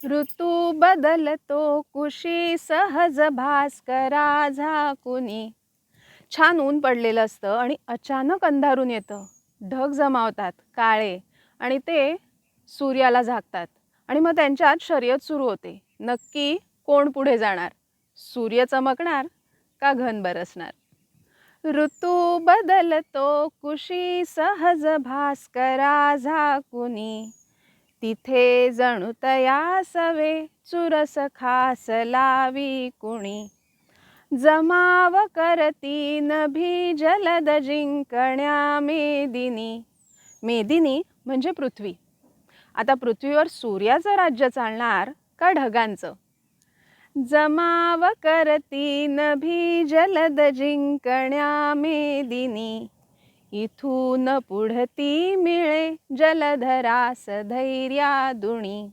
ऋतू बदलतो कुशी सहज भास्करा झाकुनी. छान ऊन पडलेलं असतं आणि अचानक अंधारून येतं. ढग जमावतात काळे आणि ते सूर्याला झाकतात आणि मग त्यांच्यात शर्यत सुरू होते. नक्की कोण पुढे जाणार? सूर्य चमकणार का घन बरसणार? ऋतू बदलतो कुशी सहज भास्करा झाकुनी. तिथे जणू तयासवे चुरस खास लावी कुणी. जमाव करती नभी जलद जिंकण्या मेदिनी. मेदिनी म्हणजे पृथ्वी. आता पृथ्वीवर सूर्याचं राज्य चालणार का ढगांचं? जमाव करती नभी जलद जिंकण्या मेदिनी. इथून पुढती मिळे जलधरास धैर्यादुणी.